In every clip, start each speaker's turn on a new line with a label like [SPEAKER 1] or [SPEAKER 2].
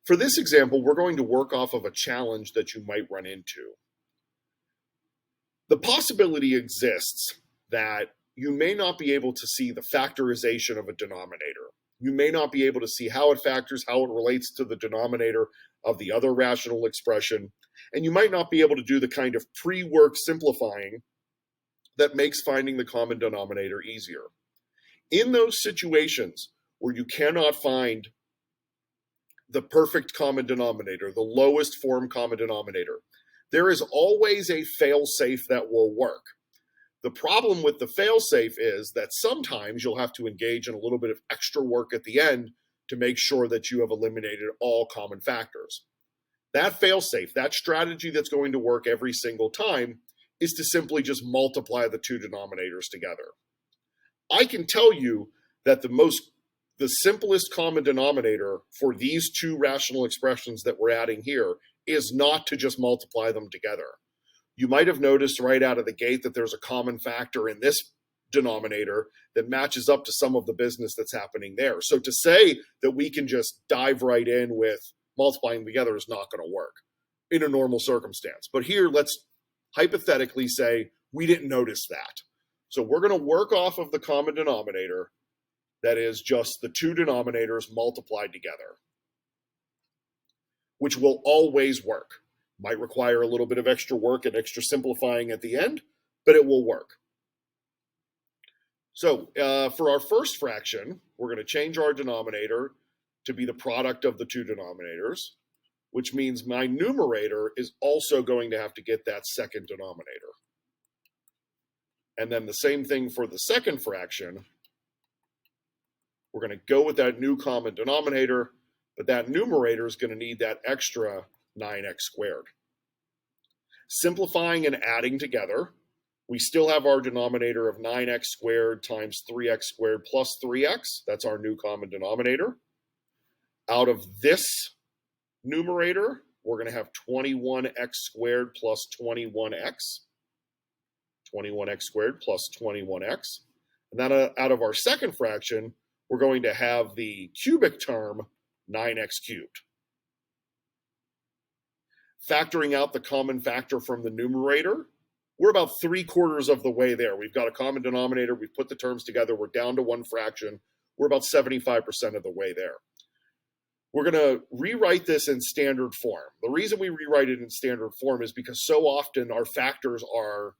[SPEAKER 1] For this example, we're going to work off of a challenge that you might run into. The possibility exists that you may not be able to see the factorization of a denominator. You may not be able to see how it factors, how it relates to the denominator of the other rational expression, and you might not be able to do the kind of pre-work simplifying that makes finding the common denominator easier. In those situations where you cannot find the perfect common denominator, the lowest form common denominator, there is always a fail-safe that will work. The problem with the fail-safe is that sometimes you'll have to engage in a little bit of extra work at the end to make sure that you have eliminated all common factors. That fail-safe, that strategy that's going to work every single time, is to simply just multiply the two denominators together. I can tell you that the simplest common denominator for these two rational expressions that we're adding here is not to just multiply them together. You might have noticed right out of the gate that there's a common factor in this denominator that matches up to some of the business that's happening there. So to say that we can just dive right in with multiplying them together is not going to work in a normal circumstance. But here, let's hypothetically say we didn't notice that. So we're going to work off of the common denominator that is just the two denominators multiplied together, which will always work. Might require a little bit of extra work and extra simplifying at the end, but it will work. So for our first fraction, we're going to change our denominator to be the product of the two denominators, which means my numerator is also going to have to get that second denominator. And then the same thing for the second fraction. We're going to go with that new common denominator, but that numerator is going to need that extra 9x squared. Simplifying and adding together, we still have our denominator of 9x squared times 3x squared plus 3x. That's our new common denominator. Out of this numerator, we're going to have 21x squared plus 21x. 21x squared plus 21x. And then out of our second fraction, we're going to have the cubic term 9x cubed. Factoring out the common factor from the numerator, we're about 3/4 of the way there. We've got a common denominator, we've put the terms together, we're down to one fraction, we're about 75% of the way there. We're going to rewrite this in standard form. The reason we rewrite it in standard form is because so often our factors are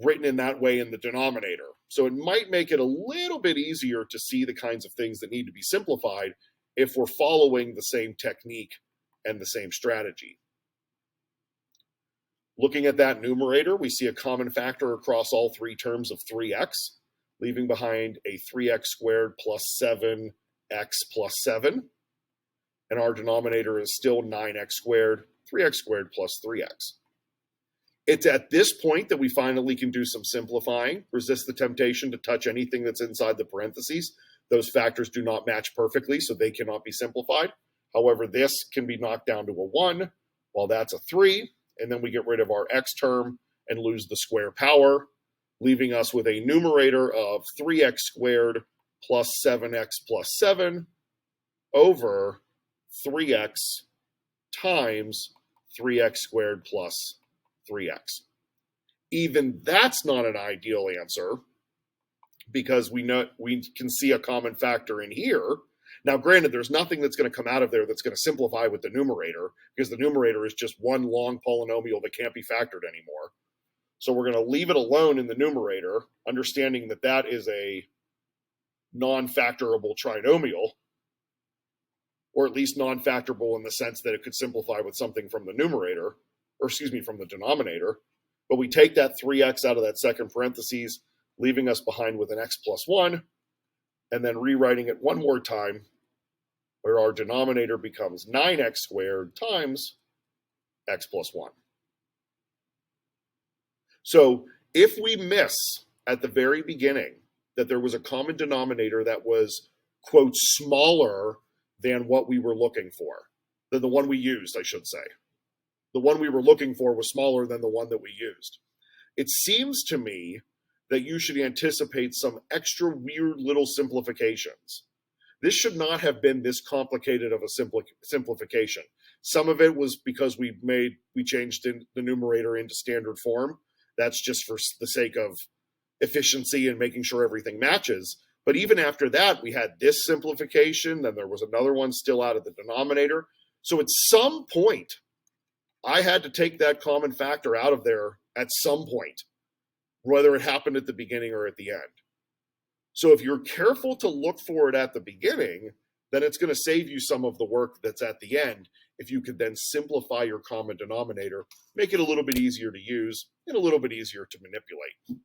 [SPEAKER 1] written in that way in the denominator. So it might make it a little bit easier to see the kinds of things that need to be simplified if we're following the same technique and the same strategy. Looking at that numerator, we see a common factor across all three terms of 3x, leaving behind a 3x squared plus 7x plus 7. And our denominator is still 9x squared, 3x squared plus 3x. It's at this point that we finally can do some simplifying, resist the temptation to touch anything that's inside the parentheses. Those factors do not match perfectly, so they cannot be simplified. However, this can be knocked down to a 1, while that's a 3, and then we get rid of our x term and lose the square power, leaving us with a numerator of 3x squared plus 7x plus 7 over 3x times 3x squared plus 3x. Even that's not an ideal answer because we can see a common factor in here. Now, granted, there's nothing that's going to come out of there that's going to simplify with the numerator because the numerator is just one long polynomial that can't be factored anymore. So we're going to leave it alone in the numerator, understanding that that is a non-factorable trinomial, or at least non-factorable in the sense that it could simplify with something from the numerator, or excuse me, from the denominator. But we take that 3x out of that second parentheses, leaving us behind with an x plus 1, and then rewriting it one more time, where our denominator becomes 9x squared times x plus 1. So if we miss at the very beginning that there was a common denominator that was, quote, smaller than what we were looking for, than the one we used, I should say. The one we were looking for was smaller than the one that we used. It seems to me that you should anticipate some extra weird little simplifications. This should not have been this complicated of a simplification. Some of it was because we changed the numerator into standard form. That's just for the sake of efficiency and making sure everything matches. But even after that, we had this simplification, then there was another one still out of the denominator. So at some point, I had to take that common factor out of there at some point, whether it happened at the beginning or at the end. So if you're careful to look for it at the beginning, then it's going to save you some of the work that's at the end. If you could then simplify your common denominator, make it a little bit easier to use and a little bit easier to manipulate.